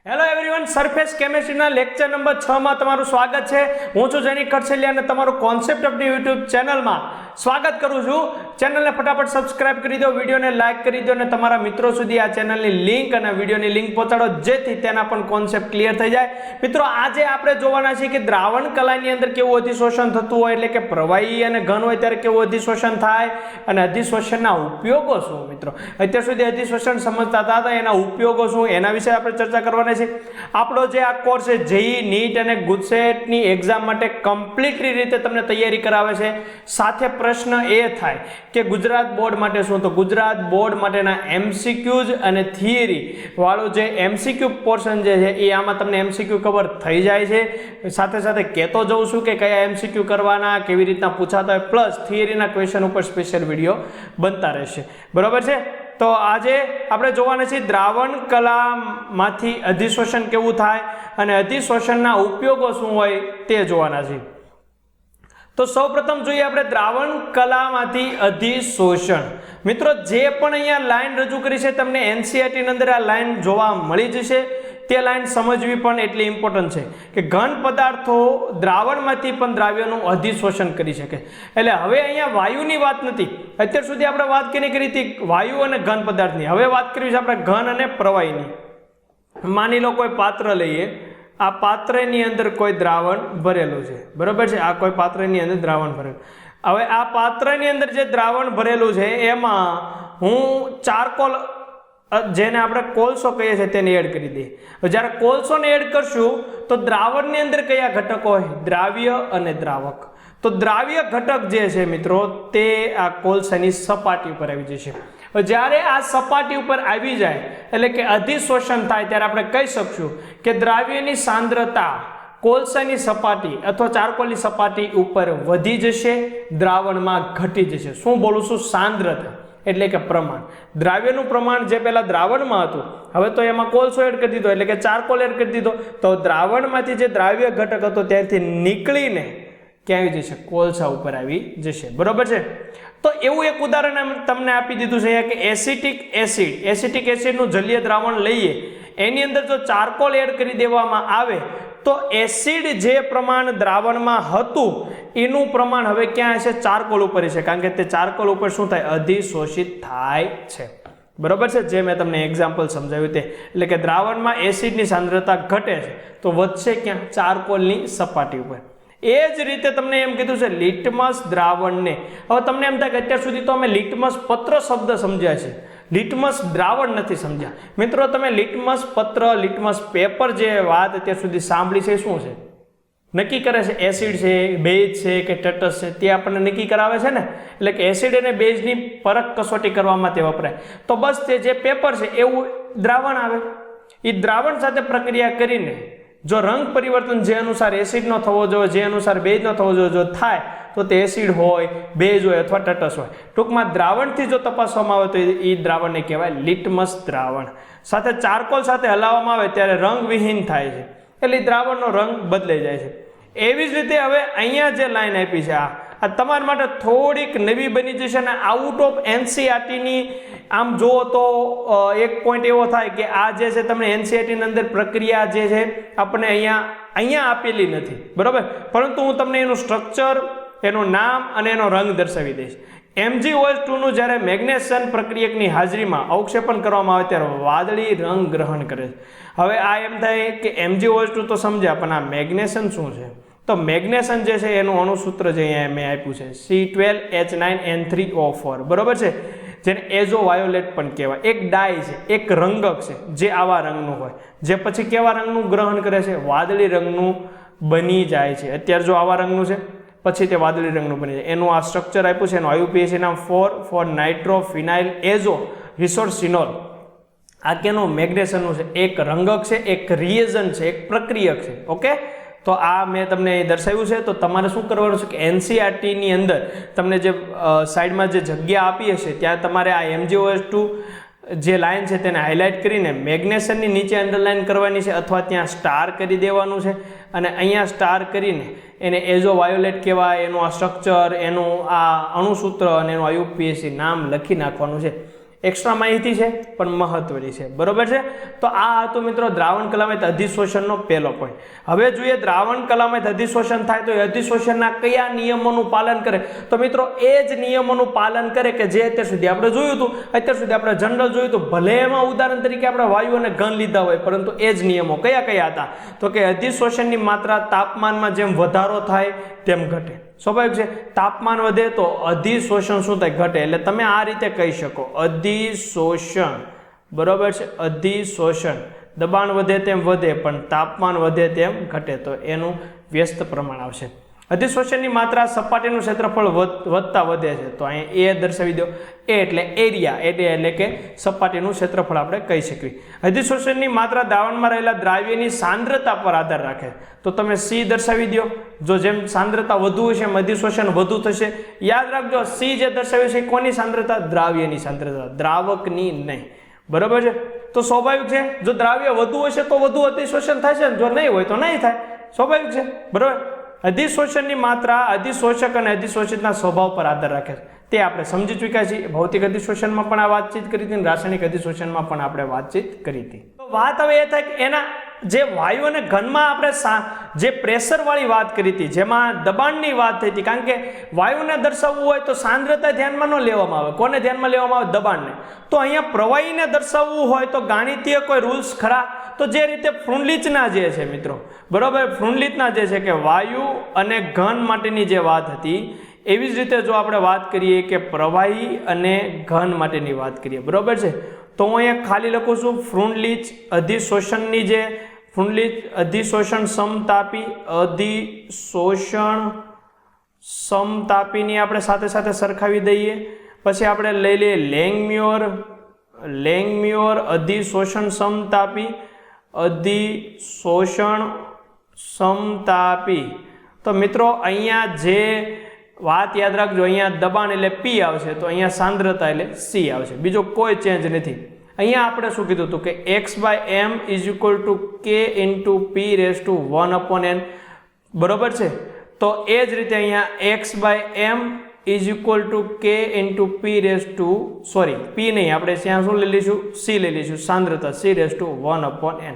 Hello everyone, surface કેમેસ્ટ્રીના lecture number 6 માં તમારું સ્વાગત છે। હું છું જૈનિક ખડસલિયા અને તમારું કોન્સેપ્ટઅપની યુટ્યુબ ચેનલમાં સ્વાગત કરું છું। ચેનલને ફટાફટ સબસ્ક્રાઇબ કરી દો, વિડીયોને લાઇક કરી દો અને તમારા મિત્રો સુધી આ ચેનલની લિંક અને વિડીયોની લિંક પહોંચાડો, જેથી તેના પણ કોન્સેપ્ટ ક્લિયર થઈ જાય। મિત્રો, આજે આપણે જોવાના છીએ કે દ્રાવણ કલાની અંદર કેવું અધિશોષણ થતું હોય, એટલે કે પ્રવાહી અને ઘન હોય ત્યારે કેવું અધિશોષણ થાય અને અધિશોષણના ઉપયોગો શું। મિત્રો, અત્યાર સુધી અધિશોષણ સમજતા હતા, એના ઉપયોગો શું એના વિશે આપણે ચર્ચા કરવાના છે। આપણો જે આ કોર્સ છે જેઈ, નીટ અને ગુજસેટની એક્ઝામ માટે કમ્પ્લીટલી રીતે તમને તૈયારી કરાવે છે। સાથે પ્રશ્ન એ થાય કે ગુજરાત બોર્ડ માટે શું, તો ગુજરાત બોર્ડ માટેના એમસીક્યુઝ અને થિયરી વાળો જે એમસીક્યુ પોર્શન જે છે એ આમાં તમને એમસીક્યુ કવર થઈ જાય છે। સાથે સાથે કહેતો જઉં છું કે કયા એમસીક્યુ કરવાના, કેવી રીતના પૂછાતા હોય, પ્લસ થિયરીના ક્વેશ્ચન ઉપર સ્પેશિયલ વિડીયો બનતા રહેશે, બરોબર છે। તો આજે આપણે જોવાના છીએ દ્રાવણ કલામાંથી અધિશોષણ કેવું થાય અને અધિશોષણના ઉપયોગો શું હોય તે જોવાના છે। તો સૌપ્રથમ જોઈએ આપણે દ્રાવણ કલામાંથી અધિશોષણ। મિત્રો, જે પણ અહીંયા લાઈન રજૂ કરી છે તમને એનસીઈઆરટી ની અંદર આ લાઈન જોવા મળી જશે। તે લાઈન સમજવી પણ એટલી ઇમ્પોર્ટન્ટ છે કે ઘન પદાર્થો દ્રાવણમાંથી પણ દ્રાવ્યનું અધિશોષણ કરી શકે। એટલે હવે અહીંયા વાયુની વાત નથી, અત્યાર સુધી આપણે વાત કરી હતી વાયુ અને ઘન પદાર્થની, હવે વાત કરવી છે આપણે ઘન અને પ્રવાહીની। માની લો કોઈ પાત્ર લઈએ, આ પાત્રની અંદર કોઈ દ્રાવણ ભરેલું છે, બરોબર છે, આ કોઈ પાત્રની અંદર દ્રાવણ ભરેલું। હવે આ પાત્રની અંદર જે દ્રાવણ ભરેલું છે એમાં હું ચારકોલ, જેને આપણે કોલસો કહીએ છીએ, તેને એડ કરી દઈએ। જ્યારે કોલસોને એડ કરશું તો દ્રાવણની અંદર કયા ઘટકો હોય, દ્રાવ્ય અને દ્રાવક। તો દ્રાવ્ય ઘટક જે છે મિત્રો તે આ કોલસાની સપાટી ઉપર આવી જશે। જ્યારે આ સપાટી ઉપર આવી જાય એટલે કે અધિશોષણ થાય ત્યારે આપણે કહી શકશું કે દ્રાવ્યની સાંદ્રતા કોલસાની સપાટી અથવા ચારકોલની સપાટી ઉપર વધી જશે, દ્રાવણમાં ઘટી જશે। શું બોલું છું? સાંદ્રતા એટલે કે પ્રમાણ। દ્રાવ્યનું પ્રમાણ જે પહેલા દ્રાવણમાં હતું, હવે તો એમાં કોલસો એડ કરી દીધો એટલે કે ચારકોલ એડ કરી દીધો, તો દ્રાવણમાંથી જે દ્રાવ્ય ઘટક હતો ત્યાંથી નીકળીને ક્યાં આવી જશે? કોલસા ઉપર આવી જશે, બરોબર છે। તો એવું એક ઉદાહરણ તમને આપી દીધું છે કે એસિટિક એસિડનું જલીય દ્રાવણ લઈએ, એની અંદર જો ચારકોલ એડ કરી દેવામાં આવે તો એસિડ જે પ્રમાણ દ્રાવણમાં હતું એનું પ્રમાણ હવે ક્યાં હશે? ચારકોલ ઉપર છે, કારણ કે તે ચારકોલ ઉપર શું થાય? અધિશોષિત થાય છે, બરોબર છે, જે મેં તમને એક્ઝામ્પલ સમજાવ્યું તે। એટલે કે દ્રાવણમાં એસિડની સાંદ્રતા ઘટે છે તો વધશે ક્યાં? ચારકોલની સપાટી ઉપર। એ જ રીતે તમને એમ કીધું છે લિટમસ દ્રાવણને, હવે તમને એમ થાય કે અત્યાર સુધી તો અમે લિટમસ પત્ર શબ્દ સમજ્યા છે, લિટમસ દ્રાવણ નથી સમજ્યા। મિત્રો, તમે લિટમસ પત્ર, લિટમસ પેપર જે વાત અત્યાર સુધી સાંભળી છે શું છે? નક્કી કરે છે એસિડ છે, બેઝ છે કે ટટસ છે, તે આપણને નક્કી કરાવે છે ને। એટલે કે એસિડ અને બેઝની પરખ કસોટી કરવામાં તે વપરાય। તો બસ તે જે પેપર છે એવું દ્રાવણ આવે, એ દ્રાવણ સાથે પ્રક્રિયા કરીને જો રંગ પરિવર્તન જે અનુસાર એસિડ નો થવો જોઈએ, જે અનુસાર બેઝ નો થવો જોઈએ, જો થાય તો તે એસિડ હોય, બેઝ હોય અથવા ટટસ હોય। ટૂંકમાં દ્રાવણથી જો તપાસવામાં આવે તો એ દ્રાવણને કહેવાય લિટમસ દ્રાવણ। સાથે ચારકોલ સાથે હલાવવામાં આવે ત્યારે રંગવિહીન થાય છે, એટલે દ્રાવણનો રંગ બદલાઈ જાય છે। એવી જ રીતે હવે અહીંયા જે લાઈન આપી છે આ તમારા માટે થોડીક નવી બની જશે અને આઉટ ઓફ એનસીઈઆરટીની આમ જુઓ તો એક પોઈન્ટ એવો થાય કે આ જે છે તમને એનસીઈઆરટીની અંદર પ્રક્રિયા જે છે આપણે અહીંયા આપેલી નથી, બરોબર, પરંતુ હું તમને એનું સ્ટ્રક્ચર, એનું નામ અને એનો રંગ દર્શાવી દઈશ। MgOH2 નું જ્યારે મેગ્નેશિયમ પ્રક્રિયકની હાજરીમાં અવક્ષેપણ કરવામાં આવે ત્યારે વાદળી રંગ ગ્રહણ કરે છે। હવે આ એમ થાય કે MgOH2 તો સમજ્યા, પણ આ મેગ્નેશિયમ શું છે? તો મેગ્નેશિયમ જે છે એનું અણુસૂત્ર જે અહીંયા મેં આપ્યું છે C12H9N3O4, બરોબર છે, જેને એઝો વાયોલેટ પણ કહેવાય। એક ડાય છે, એક રંગક છે જે આવા રંગનું હોય, જે પછી કેવા રંગનું ગ્રહણ કરે છે? વાદળી રંગનું બની જાય છે। અત્યારે જો આવા રંગનું છે પછી તે વાદળી રંગનું બની જાય। એનું આ સ્ટ્રક્ચર આપ્યું છે, એનું IUPAC નામ 4 નાઇટ્રોફિનાઇલ એઝો રિસોર્સિનોલ। આ કેનું? મેગ્નેશિયમનું છે, એક રંગક છે, એક રિએજન્ટ છે, એક પ્રક્રિયક છે, ઓકે। તો આ મેં તમને દર્શાવ્યું છે। તો તમારે શું કરવાનું છે કે એનસીઈઆરટીની અંદર તમને જે સાઈડમાં જે જગ્યા આપી હશે ત્યાં તમારે આ MgOH2 જે લાઈન છે તેને હાઇલાઇટ કરીને મેગ્નેશિયમની નીચે અંડરલાઇન કરવાની છે અથવા ત્યાં સ્ટાર કરી દેવાનું છે, અને અહીંયા સ્ટાર કરીને એને એઝો વાયોલેટ કહેવાય, એનું આ સ્ટ્રક્ચર, એનું આ અણુસૂત્ર અને એનું IUPAC નામ લખી નાખવાનું છે। एक्स्ट्रा माहिती है पण महत्वनी है, बराबर है। तो आ तो मित्रों द्रावण कलामयित अधिशोषणनो पहलो पॉइंट। हवे जोईए द्रावण कलामयित अधिशोषण थाय तो अधिशोषणना कया नियमोनुं पालन करे, तो मित्रों ए ज नियमोनुं पालन करे के जे अत्यार सुधी आपणे जोयुं हतुं। अत्यार सुधी आपणे जनरल जोयुं तो भले एमां उदाहरण तरीके आपणे वायु अने घन लीधा होय, परंतु ए ज नियमो कया कया हता, तो के अधिशोषणनी मात्रा तापमानमां जेम वधारो थाय तेम घटे। स्वाभाविक है, तापमान वधे तो अधिशोषण शुं थाय घटे। एटले तमे आ रीते कही शको अधिशोषण, बराबर है। अधिशोषण दबाण वधे तेम वधे पण तापमान वधे तेम घटे, तो एनुं व्यस्त प्रमाण आवशे। अधिशोषणनी मात्रा सपाटीनुं क्षेत्रफळ વધતા વધે છે, तो અહીં એ દર્શાવી દો। એ એટલે એરિયા, એટલે કે સપાટીનું ક્ષેત્રફળ આપણે કહી શકીએ। अधिशोषणની માત્રા દ્રાવણમાં રહેલા દ્રાવ્યની સાંદ્રતા પર આધાર રાખે, તો તમે સી દર્શાવી દો। જો જેમ સાંદ્રતા વધુ હશે એમ अधिशोषण વધુ થશે। યાદ રાખજો સી જે દર્શાવ્યું છે કોની સાંદ્રતા, દ્રાવ્યની સાંદ્રતા, દ્રાવકની નહીં, બરાબર છે। તો સ્વાભાવિક છે જો દ્રાવ્ય વધુ હશે તો વધુ अधिशोषण થશે, જો નહીં હોય તો નહીં થાય, સ્વાભાવિક છે, બરાબર। अधिशोषणની मात्रा अधिशोषक અને अधिशोषितના સ્વભાવ પર આધાર રાખે છે, તે આપણે સમજી ચૂક્યા છીએ। ભૌતિક अधिशोषણમાં પણ આ વાતચીત કરી હતી, રાસાયણિક अधिशोषણમાં પણ આપણે વાતચીત કરી હતી। તો વાત હવે એ થાય કે એના જે વાયુ અને ઘનમાં આપણે જે પ્રેશર વાળી વાત કરી હતી, જેમાં દબાણની વાત થઈ હતી, કારણ કે વાયુને દર્શાવવું હોય તો સાંદ્રતા ધ્યાનમાં ન લેવામાં આવે, કોને ધ્યાનમાં લેવામાં આવે, દબાણને। તો અહીંયા પ્રવાહીને દર્શાવવું હોય તો ગાણિતીય કોઈ રૂલ્સ ખરા, तो जे रीते फ्रुंडलिचना जे छे मित्रों, बराबर, फ्रुंडलिचना जे छे के वायु अने घन माटेनी जे वात हती एवी ज रीते जो आपणे वात करीए के प्रवाही अने घन माटेनी वात करीए, बराबर छे। तो हूँ अहींया खाली लखुं छुं फ्रुंडलिच अधिशोषणनी जे फ्रुंडलिच अधिशोषण समतापी, अधिशोषण समतापीनी आपणे साथे साथे सरखावी दईए। पछी आपणे लई लईए लेंगम्योर अधिशोषण समतापी, अधिशोषण समतापी। तो मित्रों अहींया जे वात याद राखजो, अहींया दबाण एटले पी आवशे, तो अहींया सांद्रता एटले सी आवशे, बीजो कोई चेन्ज नथी। अहींया आपणे शुं कीधुं हतुं के x/m = k × p⁻1/n, बराबर छे। तो ए ज रीते अहींया x/m = k × p नहीं आपणे त्यां शुं लई लईशुं, c लई लईशुं, सांद्रता c⁻1/n।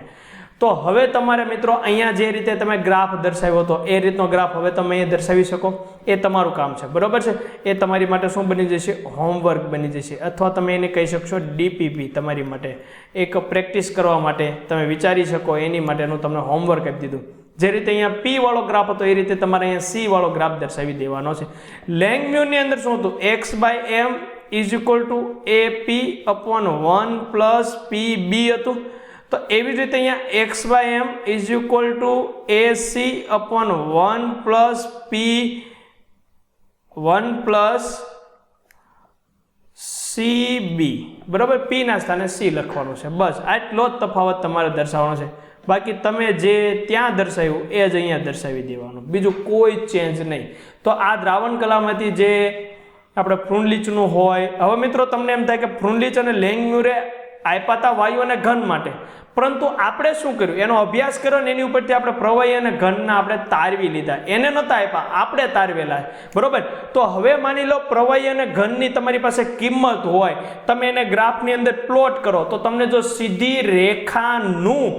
तो हवे तमारे मित्रों अहींया जे रीते तमे ग्राफ दर्शाव्यो तो ए रीतनो ग्राफ हवे तमे अहीं दर्शावी शको, ए तमारुं काम छे, बराबर छे। ए तमारी माटे शुं बनी जशे, होमवर्क बनी जशे, अथवा तमे एने कही शकशो DPP, तमारी माटे एक प्रेक्टिस करवा माटे तमे विचारी शको, एनी माटेनुं तमने होमवर्क आपी दीधुं। जे रीते अहींया P वाळो ग्राफ हतो ए रीते तमारे अहींया C वाळो ग्राफ दर्शावी देवानो छे। लेंगम्यूनी अंदर शुं हतुं, x/m = AP/1 + PB हतुं। तो एवी रीते अहींया x/m = AC/1 + P1 + CB, बराबर। P ना स्थाने C लखवानुं छे, बस आटलो ज तफावत तमारे दर्शावવાનો छे। बाकी तमे जे त्यां दर्शाव्युं ए ज अहींया दर्शावी देवानुं, बीजुं कोई चेन्ज नहीं। तो आ द्रावण कलामांथी जे आपणे फ्रुंडलिचनुं होय, हवे मित्रों तमने एम थाय के फ्रुंडलिच अने लेंगम्यूरे आप्या हता वायु अने घन माटे, परंतु आपणे शुं कर्युं, एनो अभ्यास कर्यो ने एनी उपरथी आपणे प्रवाही अने घनना आपणे तारवी लीधा, एने नता आप्या, आपणे तारवेला, बरोबर। तो हवे मानी लो प्रवाही अने घननी तमारी पासे किंमत होय, तमे एने ग्राफनी अंदर प्लॉट करो तो तमने जो सीधी रेखानुं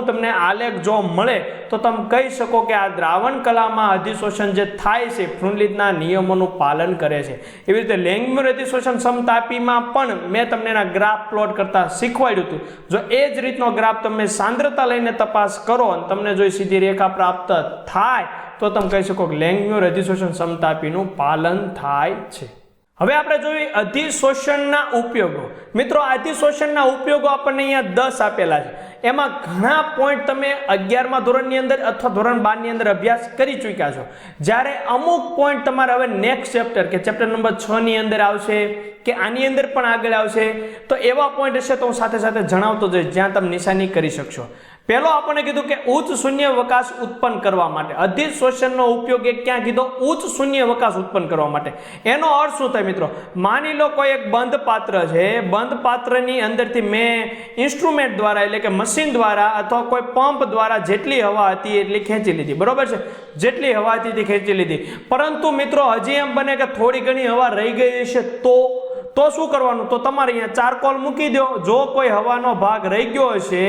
तमने आलेख जो मळे तो तमे कही शको के आ द्रावण कलामां अधिशोषण जे थाय छे फ्रुंडलिचना नियमोनुं पालन करे छे। एवी रीते लेंगम्यूर अधिशोषण समतापीमां पण मैं तमने एना ग्राफ प्लॉट करता શીખવાડ્યું હતું। જો એ જ રીતનો ગ્રાફ તમે સાંદ્રતા લઈને તપાસ કરો અને તમને જો સીધી રેખા પ્રાપ્ત થાય તો તમે કહી શકો કે લેંગમ્યુર अधिशोषण समतापीનું પાલન થાય છે। હવે આપણે જોઈએ अधिशोषणના ઉપયોગો। મિત્રો अधिशोषणના ઉપયોગો આપણને અહીંયા 10 આપેલા છે, એમાં ઘણા પોઈન્ટ તમે 11મા ધોરણની અંદર અથવા ધોરણ 12 ની અંદર અભ્યાસ કરી ચૂક્યા છો, જ્યારે અમુક પોઈન્ટ તમારે હવે નેક્સ્ટ ચેપ્ટર કે ચેપ્ટર નંબર 6 ની અંદર આવશે કે આની અંદર પણ આગળ આવશે, તો એવા પોઈન્ટ હશે તો હું સાથે સાથે જણાવતો જઈશ જ્યાં તમે નિશાની કરી શકશો। પહેલો આપણે કીધું કે ઉચ્ચ શૂન્યાવકાશ ઉત્પન્ન કરવા માટે अधिशोषणનો ઉપયોગ એક ક્યાં કીધો, ઉચ્ચ શૂન્યાવકાશ ઉત્પન્ન કરવા માટે। એનો અર્થ શું થાય મિત્રો, માની લો કોઈ એક બંધ પાત્ર છે, બંધ પાત્રની અંદરથી મેં ઇન્સ્ટ્રુમેન્ટ દ્વારા એટલે કે મશીન દ્વારા અથવા કોઈ પંપ દ્વારા જેટલી હવા હતી એટલી ખેંચી લીધી, બરોબર છે, જેટલી હવા હતી તે ખેંચી લીધી, પરંતુ મિત્રો હજી એમ બને કે થોડી ઘણી હવા રહી ગઈ હશે તો શું કરવાનું? તો તમારે અહીંયા ચારકોલ મૂકી દો. જો કોઈ હવાનો ભાગ રહી ગયો હશે,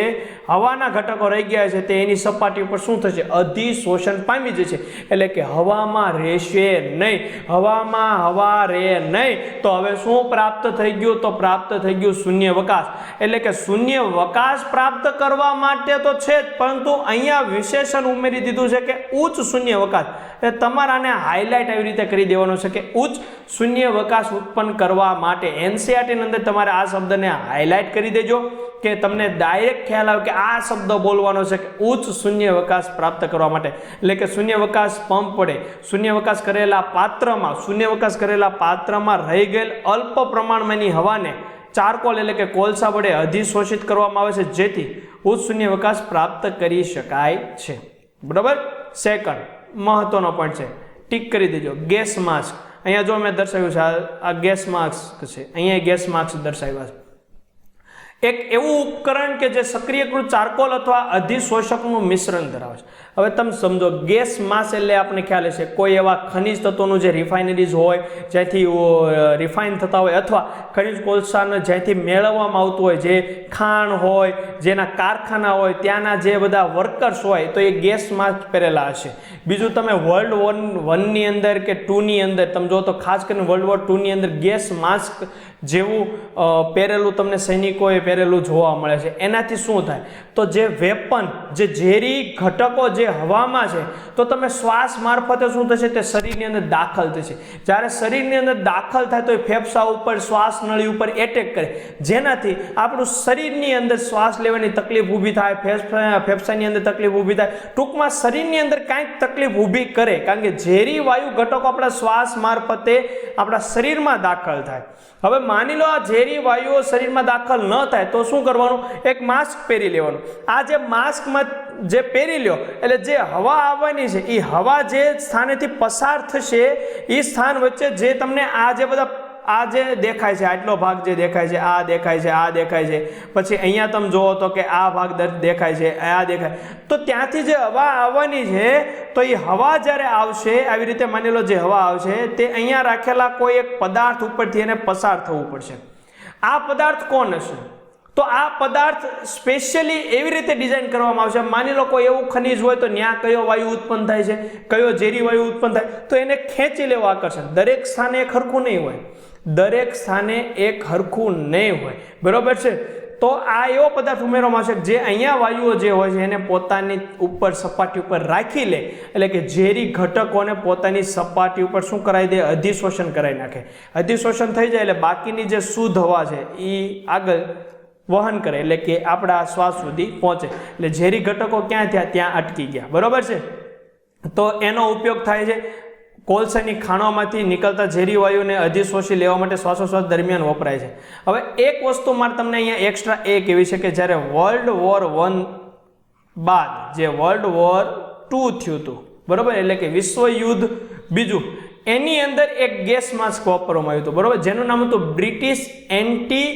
હવાના ઘટકો રહી ગયા છે, તે એની સપાટી ઉપર શું થશે? અધિશોષણ પામી જશે. એટલે કે હવામાં રહેશે નહીં, હવામાં હવા રહે નહીં. તો હવે શું પ્રાપ્ત થઈ ગયું? તો પ્રાપ્ત થઈ ગયું શૂન્યાવકાશ. એટલે કે શૂન્યાવકાશ પ્રાપ્ત કરવા માટે તો છે જ, પરંતુ અહીંયા વિશેષણ ઉમેરી દીધું છે કે ઉચ્ચ શૂન્યાવકાશ. એટલે તમારે આને હાઇલાઇટ આવી રીતે કરી દેવાનો છે કે ઉચ્ચ શૂન્યાવકાશ ઉત્પન્ન કરવા માટે. NCERT ની અંદર તમારે આ શબ્દને હાઇલાઇટ કરી દેજો કે તમને ડાયરેક્ટ ખ્યાલ આવે કે આ શબ્દ બોલવાનો છે કે ઉચ્ચ શૂન્યાવકાશ પ્રાપ્ત કરવા માટે. એટલે કે શૂન્યાવકાશ પંપ વડે શૂન્યાવકાશ કરેલા પાત્રમાં રહી ગયેલ અલ્પ પ્રમાણમાંની હવાને ચારકોલ એટલે કે કોલસા વડે અધિશોષિત કરવામાં આવે છે, જેથી ઉચ્ચ શૂન્યાવકાશ પ્રાપ્ત કરી શકાય છે. બરાબર. સેકન્ડ મહત્વનો પોઈન્ટ છે, ટીક કરી દેજો. Gas mask. અહીંયા જો મેં દર્શાવ્યું છે, આ ગેસ માસ્ક છે, અહીંયા ગેસ માસ્ક દર્શાવ્યા છે. એક એવું ઉપકરણ કે જે સક્રિયકૃત ચારકોલ અથવા અધિશોષકનું મિશ્રણ ધરાવે છે. હવે તમે સમજો, ગેસ માસ એટલે આપણે ખ્યાલ હશે કોઈ એવા ખનિજ તત્વોનું જે રિફાઇનરીઝ હોય, જ્યાંથી રિફાઇન થતા હોય, અથવા ખનિજ કોલસાને જ્યાંથી મેળવવામાં આવતું હોય, જે ખાણ હોય, જેના કારખાના હોય, ત્યાંના જે બધા વર્કર્સ હોય, તો એ ગેસ માસ્ક પહેરેલા હશે. બીજું તમે વર્લ્ડ વનની અંદર કે ટુની અંદર તમે જો તો ખાસ કરીને વર્લ્ડ વોર 2 ની અંદર ગેસ માસ્ક જેવું પહેરેલું તમને સૈનિકોએ પહેરેલું જોવા મળે છે. એનાથી શું થાય? તો જે વેપન, જે ઝેરી ઘટકો જે હવામાં છે, તો તમે શ્વાસ મારફતે શું થશે? તે શરીરની અંદર દાખલ થશે. જ્યારે શરીરની અંદર દાખલ થાય તો એ ફેફસા ઉપર, શ્વાસ નળી ઉપર એટેક કરે, જેનાથી આપણું શરીરની અંદર શ્વાસ લેવાની તકલીફ ઊભી થાય, ફેફસાની અંદર તકલીફ ઊભી થાય. ટૂંકમાં શરીરની અંદર કાંઈક તકલીફ ઊભી કરે, કારણ કે ઝેરી વાયુ ઘટકો આપણા શ્વાસ મારફતે આપણા શરીરમાં દાખલ થાય. હવે માની લો આ ઝેરી વાયુઓ શરીરમાં દાખલ ન થાય તો શું કરવાનું? એક માસ્ક પહેરી લેવાનું. આ જે માસ્કમાં જે પહેરી લ્યો એટલે જે હવા આવવાની છે, એ હવા જે સ્થાનેથી પસાર થશે, એ સ્થાન વચ્ચે જે તમને આ જે બધા આ જે દેખાય છે, આટલો ભાગ જે દેખાય છે, આ દેખાય છે, આ દેખાય છે, પછી અહીંયા તમે જોવો તો કે આ ભાગ દેખાય છે, આ દેખાય, તો ત્યાંથી જે હવા આવવાની છે, તો એ હવા જ્યારે આવશે, આવી રીતે માની લો જે હવા આવશે, તે અહીંયા રાખેલા કોઈ એક પદાર્થ ઉપરથી એને પસાર થવું પડશે. આ પદાર્થ કોણ હશે? તો આ પદાર્થ સ્પેશિયલી એવી રીતે ડિઝાઇન કરવામાં આવશે. માની લો કોઈ એવું ખનિજ હોય તો ત્યાં કયો વાયુ ઉત્પન્ન થાય છે, કયો ઝેરી વાયુ ઉત્પન્ન થાય, તો એને ખેંચી લેવા આકર્ષણ. દરેક સ્થાને એક હરખું નહીં હોય, દરેક સ્થાને એક હરખું નહીં હોય. બરોબર છે? તો આ એવો પદાર્થ ઉમેરવામાં આવશે જે અહીંયા વાયુઓ જે હોય છે એને પોતાની ઉપર સપાટી ઉપર રાખી લે, એટલે કે ઝેરી ઘટકોને પોતાની સપાટી ઉપર શું કરાવી દે? અધિશોષણ કરાવી નાખે. અધિશોષણ થઈ જાય એટલે બાકીની જે શુદ્ધ હવા છે એ આગળ વહન કરે, એટલે કે આપણા શ્વાસ સુધી પહોંચે. એટલે ઝેરી ઘટકો ક્યાં થયા? ત્યાં અટકી ગયા. બરોબર છે? તો એનો ઉપયોગ થાય છે કોલસાની ખાણોમાંથી નીકળતા ઝેરી વાયુને અધિશોષી લેવા માટે શ્વાસોશ્વાસ દરમિયાન વપરાય છે. હવે એક વસ્તુ મારે તમને અહીંયા એક્સ્ટ્રા એ કહેવી છે કે જ્યારે વર્લ્ડ વોર 1 બાદ જે વર્લ્ડ વોર 2 થયું હતું, બરોબર, એટલે કે વિશ્વયુદ્ધ બીજું, એની અંદર એક ગેસ માસ્ક વાપરવામાં આવ્યું હતું, બરોબર, જેનું નામ હતું બ્રિટિશ એન્ટી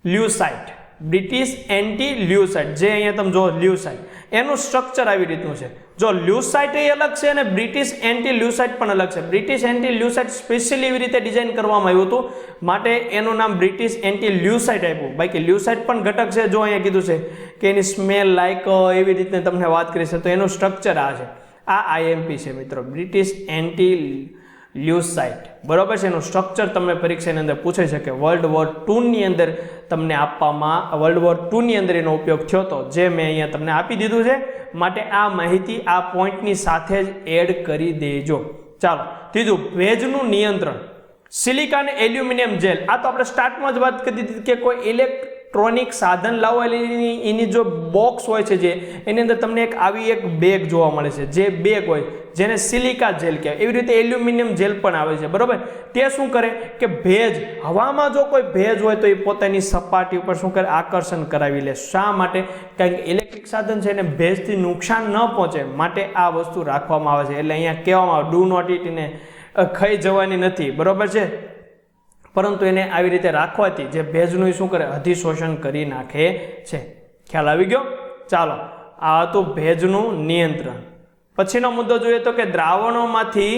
લ્યુસાઇટ. બ્રિટિશ એન્ટી લ્યુસાઇટ, જે અહીંયા તમે જો લ્યુસાઇટ, એનું સ્ટ્રક્ચર આવી રીતનું છે. જો લ્યુસાઇટ એ અલગ છે અને બ્રિટિશ એન્ટી લ્યુસાઇટ પણ અલગ છે. બ્રિટિશ એન્ટી લ્યુસાઇટ સ્પેશિયલી એવી રીતે ડિઝાઇન કરવામાં આવ્યું હતું, માટે એનું નામ બ્રિટિશ એન્ટી લ્યુસાઇટ આપ્યું. બાકી લ્યુસાઇટ પણ ઘટક છે, જો અહીંયા કીધું છે કે એની સ્મેલ લાઈક એવી રીતે તમને વાત કરી છે, તો એનું સ્ટ્રક્ચર આ છે. આ IMP છે મિત્રો, બ્રિટિશ એન્ટી લ્યુસાઇટ. બરોબર છે? એનું સ્ટ્રક્ચર તમને પરીક્ષાની અંદર પૂછાઈ શકે. વર્લ્ડ વોર 2 ની અંદર તમને આપવામાં, વર્લ્ડ વોર 2 ની અંદર એનો ઉપયોગ થયો હતો, જે મેં અહીંયા તમને આપી દીધું છે. માટે આ માહિતી આ પોઈન્ટની સાથે જ એડ કરી દેજો. ચાલો, ત્રીજું, ભેજનું નિયંત્રણ. સિલિકા અને એલ્યુમિનિયમ જેલ. આ તો આપણે સ્ટાર્ટમાં જ વાત કરી દીધી કે કોઈ ઇલેક્ટ્રોનિક સાધન લાવો એટલે એની જો બોક્સ હોય છે, જે એની અંદર તમને એક આવી એક બેગ જોવા મળે છે, જે બેગ હોય જેને સિલિકા જેલ કહેવાય. એવી રીતે એલ્યુમિનિયમ જેલ પણ આવે છે. બરોબર? તે શું કરે કે ભેજ, હવામાં જો કોઈ ભેજ હોય તો એ પોતાની સપાટી ઉપર શું કરે? આકર્ષણ કરાવી લે. શા માટે? કારણ કે ઇલેક્ટ્રિક સાધન છે એને ભેજથી નુકસાન ન પહોંચે, માટે આ વસ્તુ રાખવામાં આવે છે. એટલે અહીંયા કહેવામાં આવે ડુ નોટ ઇટ, એને ખાઈ જવાની નથી. બરોબર છે? પરંતુ એને આવી રીતે રાખવાથી જે ભેજનું શું કરે? અધિશોષણ કરી નાખે છે. ખ્યાલ આવી ગયો? ચાલો, આ હતું ભેજનું નિયંત્રણ. પછીનો મુદ્દો જોઈએ તો કે દ્રાવણોમાંથી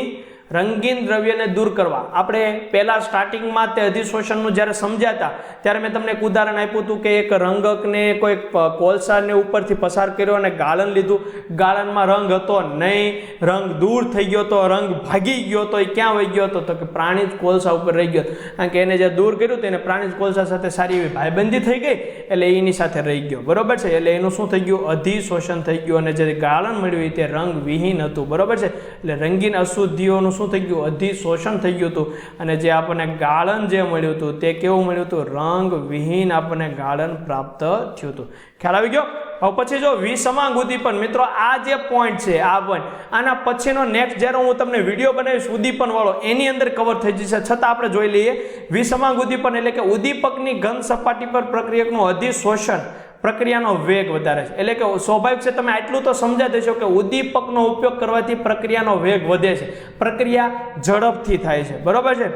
રંગીન દ્રવ્યને દૂર કરવા. આપણે પહેલા સ્ટાર્ટિંગમાં તે અધિશોષણનું જ્યારે સમજ્યા હતા ત્યારે મેં તમને એક ઉદાહરણ આપ્યું હતું કે એક રંગકને કોઈ કોલસાને ઉપરથી પસાર કર્યો અને ગાળણ લીધું. ગાળણમાં રંગ હતો નહીં, રંગ દૂર થઈ ગયો તો, રંગ ભાગી ગયો તો, એ ક્યાં વહી ગયો હતો? તો કે પ્રાણીજ કોલસા ઉપર રહી ગયો. કારણ કે એને જે દૂર કર્યું તેને પ્રાણીજ કોલસા સાથે સારી એવી ભાઈબંધી થઈ ગઈ એટલે એની સાથે રહી ગયો. બરોબર છે? એટલે એનું શું થઈ ગયું? અધિશોષણ થઈ ગયું. અને જે ગાળણ મળ્યું તે રંગ વિહીન હતું. બરોબર છે? એટલે રંગીન અશુદ્ધિઓનું શું થઈ ગયું? અધિશોષણ થઈ ગયું હતું. અને જે આપણને ગાળણ જે મળ્યું હતું તે કેવું મળ્યું હતું? રંગ વિહીન આપણને ગાળણ પ્રાપ્ત થયું હતું. ખ્યાલ આવી ગયો? હવે પછી જો વિસમાંગ ઉદ્દીપન, મિત્રો આ જે પોઈન્ટ છે, આ પોઈન્ટ આના પછીનો નેક્સ્ટ જ્યારે હું તમને વિડીયો બનાવીશ ઉદ્દીપન વાળો એની અંદર કવર થઈ જશે. છતાં આપણે જોઈ લઈએ વિસમાંગ ઉદ્દીપન એટલે કે ઉદ્દીપકની ઘન સપાટી પર પ્રક્રિયકનું અધિશોષણ પ્રક્રિયાનો વેગ વધારે છે. એટલે કે સ્વાભાવિક છે, તમે આટલું તો સમજાઈ દેશો કે ઉદ્દીપકનો ઉપયોગ કરવાથી પ્રક્રિયાનો વેગ વધે છે, પ્રક્રિયા ઝડપથી થાય છે. બરોબર છે?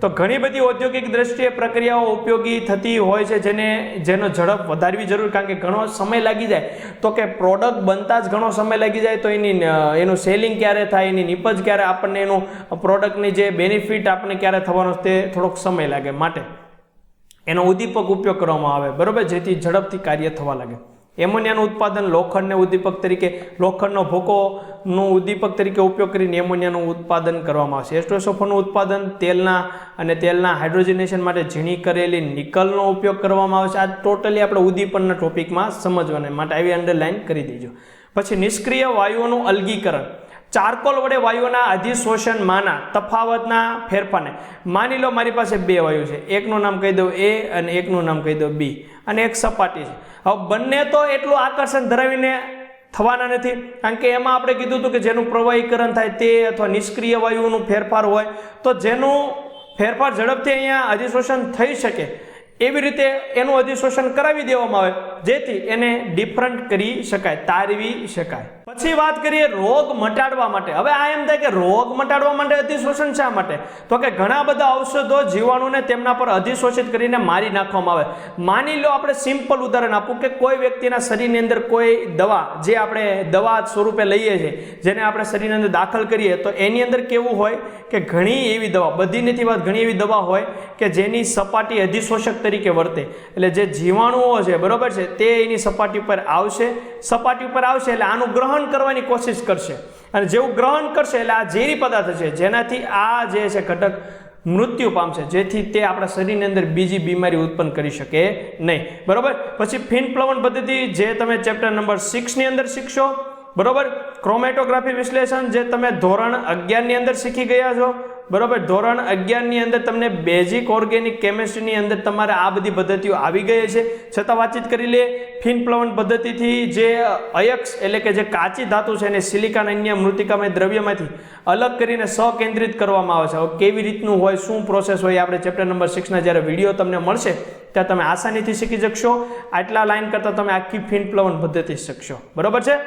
તો ઘણી બધી ઔદ્યોગિક દ્રષ્ટિએ પ્રક્રિયાઓ ઉપયોગી થતી હોય છે જેનો ઝડપ વધારવી જરૂર, કારણ કે ઘણો સમય લાગી જાય. તો કે પ્રોડક્ટ બનતા જ ઘણો સમય લાગી જાય તો એનું સેલિંગ ક્યારે થાય, એની નિપજ ક્યારે, આપણને એનું પ્રોડક્ટની જે બેનિફિટ આપણને ક્યારે થવાનો તે થોડોક સમય લાગે. માટે એનો ઉદ્દીપક ઉપયોગ કરવામાં આવે. બરોબર? જેથી ઝડપથી કાર્ય થવા લાગે. એમોનિયાનું ઉત્પાદન લોખંડને ઉદ્દીપક તરીકે, લોખંડનો ભૂકોનું ઉદ્દીપક તરીકે ઉપયોગ કરીને એમોનિયાનું ઉત્પાદન કરવામાં આવશે. એસ્ટોસોફરનું ઉત્પાદન તેલના હાઇડ્રોજનેશન માટે ઝીણી કરેલી નિકલનો ઉપયોગ કરવામાં આવે છે. આ ટોટલી આપણે ઉદ્દીપનના ટોપિકમાં સમજવાના માટે આવી અંડરલાઈન કરી દેજો. પછી નિષ્ક્રિય વાયુઓનું અલગીકરણ. ચારકોલ વડે વાયુઓના અધિશોષણમાંના તફાવતના ફેરફારને, માની લો મારી પાસે બે વાયુ છે, એકનું નામ કહી દઉં A અને એકનું નામ કહી દઉં B, અને એક સપાટી છે. હવે બંને તો એટલું આકર્ષણ ધરાવીને થવાના નથી, કારણ કે એમાં આપણે કીધું હતું કે જેનું પ્રવાહીકરણ થાય તે અથવા નિષ્ક્રિય વાયુઓનું ફેરફાર હોય તો જેનું ફેરફાર ઝડપથી અહીંયા અધિશોષણ થઈ શકે એવી રીતે એનું અધિશોષણ કરાવી દેવામાં આવે જેથી એને ડિફરન્ટ કરી શકાય, તારવી શકાય. પછી વાત કરીએ રોગ મટાડવા માટે. હવે આ એમ થાય કે રોગ મટાડવા માટે અધિશોષણ શા માટે? તો કે ઘણા બધા ઔષધો જીવાણુને તેમના પર અધિશોષિત કરીને મારી નાખવામાં આવે. માની લો આપણે સિમ્પલ ઉદાહરણ આપું કે કોઈ વ્યક્તિના શરીરની અંદર કોઈ દવા, જે આપણે દવા સ્વરૂપે લઈએ છીએ, જેને આપણે શરીરની અંદર દાખલ કરીએ તો એની અંદર કેવું હોય કે ઘણી એવી દવા, બધી નથી વાત, ઘણી એવી દવા હોય કે જેની સપાટી અધિશોષક તરીકે વર્તે. એટલે જે જીવાણુઓ છે, બરોબર છે, તે એની સપાટી પર આવશે એટલે આનું ગ્રહણ કરવાની કોશિશ કરશે, અને જેવું ગ્રહણ કરશે એટલે આ ઝેરી પદાર્થ છે જેનાથી આ જે છે ઘટક મૃત્યુ પામશે, જેથી તે આપણા શરીરની અંદર બીજી બીમારી ઉત્પન્ન કરી શકે નહીં. બરોબર? પછી ફિન પ્લવન પદ્ધતિ જે તમે ચેપ્ટર નંબર 6 ની અંદર શીખશો. બરોબર? ક્રોમેટોગ્રાફી વિશ્લેષણ જે તમે ધોરણ 11 ની અંદર શીખી ગયા છો. બરોબર? ધોરણ 11 ની અંદર તમને બેઝિક ઓર્ગેનિક કેમિસ્ટ્રીની અંદર તમારે આ બધી પદ્ધતિઓ આવી ગઈ છે, છતાં વાતચીત કરી લે. ફિન પ્લવન પદ્ધતિથી જે અયક્ષ એટલે કે જે કાચી ધાતુ છે એને સિલિકા અન્ય મૃતિકામય દ્રવ્યમાંથી અલગ કરીને સકેન્દ્રિત કરવામાં આવે છે. હવે કેવી રીતનું હોય, શું પ્રોસેસ હોય, આપણે ચેપ્ટર નંબર 6 ના જ્યારે વિડીયો તમને મળશે ત્યાં તમે આસાનીથી શીખી શકશો. આટલા લાઈન કરતાં તમે આખી ફિન પ્લવન પદ્ધતિ શીખશો. બરોબર છે?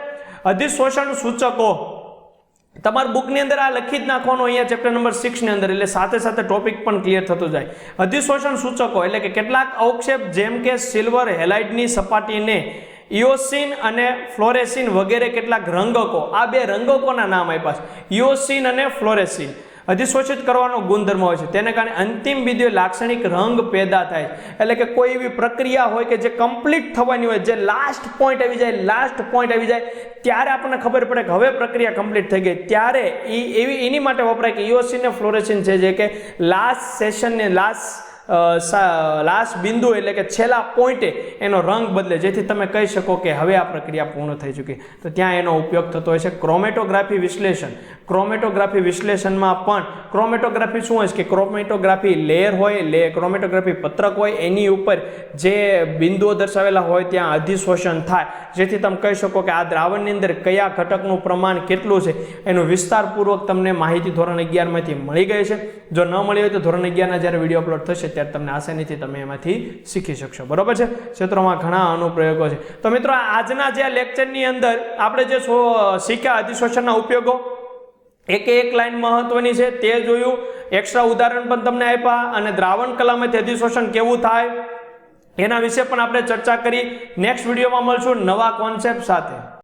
અધિશોષણ સૂચકો તમારા બુકની અંદર આ લખી જ નાખવાનું અહીંયા ચેપ્ટર નંબર 6 ની અંદર, એટલે સાથે સાથે ટોપિક પણ ક્લિયર થતો જાય. અધિશોષણ સૂચકો એટલે કે કેટલાક અવક્ષેપ જેમ કે સિલ્વર હેલાઇડની સપાટીને ઇઓસિન અને ફ્લોરેસિન વગેરે કેટલાક રંગકો, આ બે રંગકોના નામ આપ્યા છે, ઇઓસિન અને ફ્લોરેસિન, અધિશોષિત કરવાનો ગુણધર્મ હોય છે. તેને કારણે અંતિમ બિંદુએ લાક્ષણિક રંગ પેદા થાય. એટલે કે કોઈ એવી પ્રક્રિયા હોય કે જે કમ્પ્લીટ થવાની હોય, જે લાસ્ટ પોઈન્ટ આવી જાય ત્યારે આપણને ખબર પડે કે હવે પ્રક્રિયા કમ્પ્લીટ થઈ ગઈ, ત્યારે એની માટે વપરાય કે ઇઓસિન ને ફ્લોરેસિન છે જે કે લાસ્ટ સેશનને લાસ્ટ બિંદુ એટલે કે છેલ્લા પોઈન્ટે એનો રંગ બદલે, જેથી તમે કહી શકો કે હવે આ પ્રક્રિયા પૂર્ણ થઈ ચૂકી. તો ત્યાં એનો ઉપયોગ થતો હોય છે. ક્રોમેટોગ્રાફી વિશ્લેષણમાં પણ ક્રોમેટોગ્રાફી શું હોય છે કે ક્રોમેટોગ્રાફી લેયર હોય, ક્રોમેટોગ્રાફી પત્રક હોય, એની ઉપર જે બિંદુઓ દર્શાવેલા હોય ત્યાં અધિશોષણ થાય, જેથી તમે કહી શકો કે આ દ્રાવણની અંદર કયા ઘટકનું પ્રમાણ કેટલું છે એનું વિસ્તારપૂર્વક તમને માહિતી ધોરણ 11 માંથી મળી ગઈ છે. જો ન મળી હોય તો ધોરણ 11 ના જ્યારે વિડીયો અપલોડ થશે ત્યારે તમને આસાનીથી તમે એમાંથી શીખી શકશો. બરોબર છે? ક્ષેત્રોમાં ઘણા અનુપ્રયોગો છે. તો મિત્રો આજના જે લેક્ચરની અંદર આપણે જે શીખ્યા અધિશોષણના ઉપયોગો, એક લાઈન મહત્વની છે તે જોયું, એક્સ્ટ્રા ઉદાહરણ પણ તમને આપ્યા, અને દ્રાવણ કલામાંથી અધિશોષણ કેવું થાય એના વિશે પણ આપણે ચર્ચા કરી. નેક્સ્ટ વિડીયોમાં મળશું નવા કોન્સેપ્ટ સાથે.